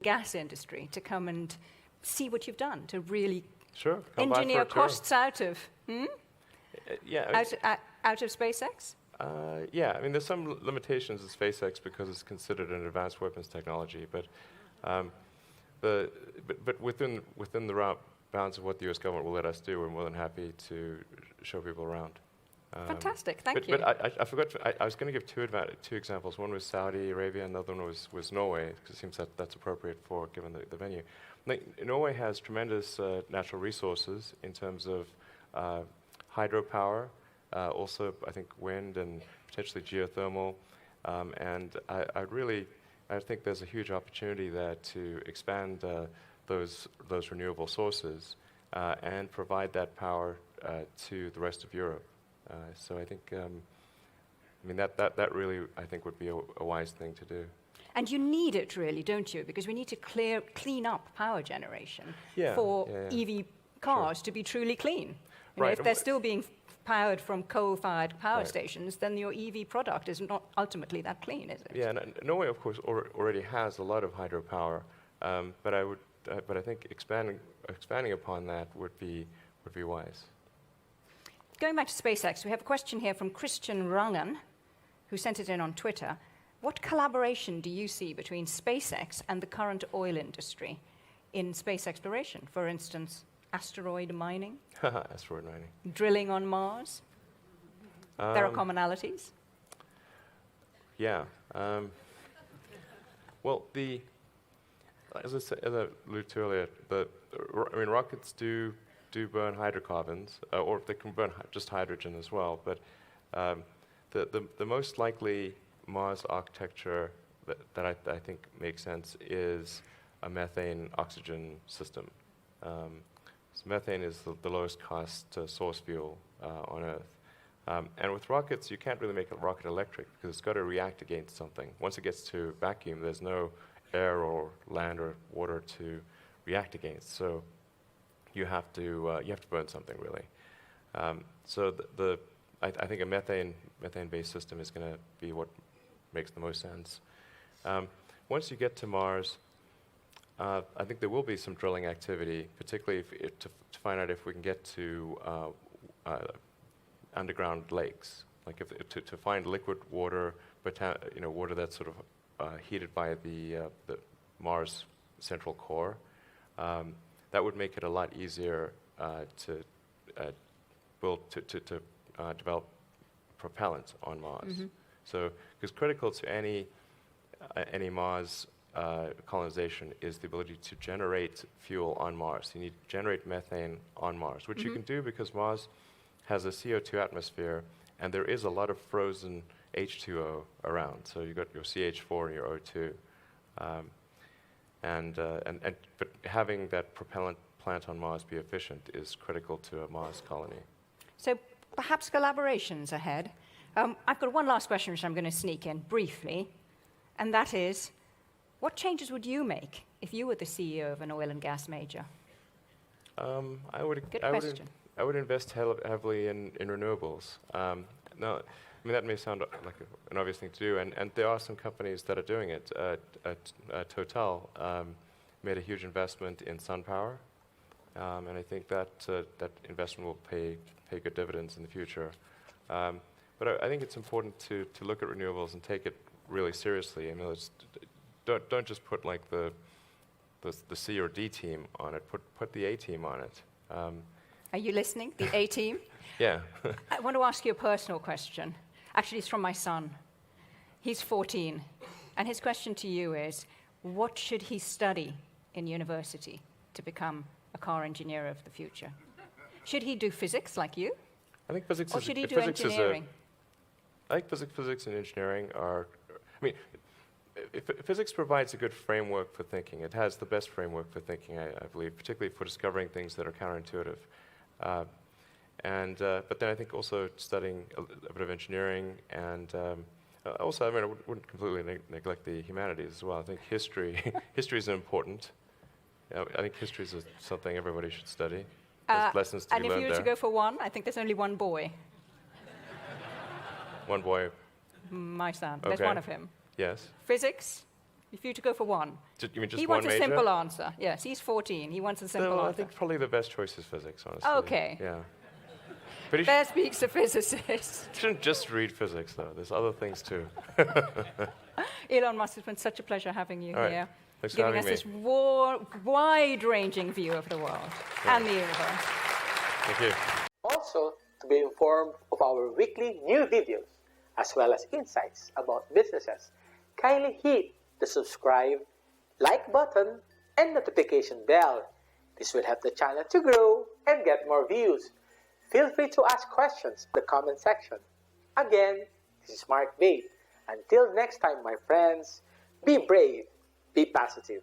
gas industry to come and see what you've done, to really Sure. engineer costs out of out of SpaceX? Yeah, I mean, there's some limitations of SpaceX because it's considered an advanced weapons technology, but within the bounds of what the U.S. government will let us do, we're more than happy to show people around. Fantastic, thank you. But I forgot. I was going to give two examples. One was Saudi Arabia, and the other one was Norway, because it seems that that's appropriate for given the venue. Norway has tremendous natural resources in terms of hydropower, also I think wind and potentially geothermal, and I think there's a huge opportunity there to expand those renewable sources and provide that power to the rest of Europe. So I think, that really, I think, would be a wise thing to do. And you need it really, don't you? Because we need to clean up power generation for EV cars to be truly clean. Right. If they're still being powered from coal-fired power stations, then your EV product is not ultimately that clean, is it? Yeah, and Norway, of course, already has a lot of hydropower, but I think expanding upon that would be wise. Going back to SpaceX, we have a question here from Christian Rangan, who sent it in on Twitter. What collaboration do you see between SpaceX and the current oil industry in space exploration? For instance, asteroid mining? Asteroid mining. Drilling on Mars? There are commonalities? Yeah. Well, as I alluded to earlier, rockets do burn hydrocarbons, or they can burn just hydrogen as well. But the most likely Mars architecture that I think makes sense is a methane-oxygen system. So methane is the lowest cost source fuel on Earth. And with rockets, you can't really make a rocket electric because it's got to react against something. Once it gets to vacuum, there's no air or land or water to react against. So you have to burn something really. So I think a methane-based system is going to be what makes the most sense. Once you get to Mars, I think there will be some drilling activity, particularly to find out if we can get to underground lakes, like to find liquid water, but water that's sort of heated by the Mars central core. That would make it a lot easier to develop propellant on Mars. Mm-hmm. So, because critical to any Mars colonization is the ability to generate fuel on Mars. You need to generate methane on Mars, which you can do because Mars has a CO2 atmosphere, and there is a lot of frozen H2O around. So you've got your CH4 and your O2. But having that propellant plant on Mars be efficient is critical to a Mars colony. So perhaps collaborations ahead. I've got one last question which I'm going to sneak in briefly, and that is, what changes would you make if you were the CEO of an oil and gas major? I would invest heavily in renewables. Now, that may sound like an obvious thing to do, and there are some companies that are doing it. Total made a huge investment in sun power, and I think that investment will pay good dividends in the future. But I think it's important to look at renewables and take it really seriously. Don't just put like the C or D team on it. Put the A team on it. Are you listening? The A team? Yeah. I want to ask you a personal question. Actually, it's from my son. He's 14, and his question to you is, what should he study in university to become a car engineer of the future? Should he do physics like you? I think physics. Or should he do engineering? I think physics and engineering are. Physics provides a good framework for thinking. It has the best framework for thinking, I believe, particularly for discovering things that are counterintuitive. But then I think also studying a bit of engineering and also, I wouldn't completely neglect the humanities as well. I think history is important. I think history is something everybody should study. There's lessons to be learned there. And if you were to go for one, I think there's only one boy. One boy. My son. Okay. There's one of him. Yes. Physics, If you to go for one. You mean just He one wants major? a simple answer. Yes, he's 14. He wants a simple No, I answer. think probably the best choice is physics, honestly. Okay. Yeah. But you There speaks a physicist. shouldn't just read physics, though. There's other things, too. Elon Musk, it's been such a pleasure having you All right. here. Thanks for Giving having us me. this wide-ranging view of the world and the universe. Thank you. Also, to be informed of our weekly new videos, as well as insights about businesses, kindly hit the subscribe, like button, and notification bell. This will help the channel to grow and get more views. Feel free to ask questions in the comment section. Again, this is Marc Bate. Until next time, my friends, be brave, be positive.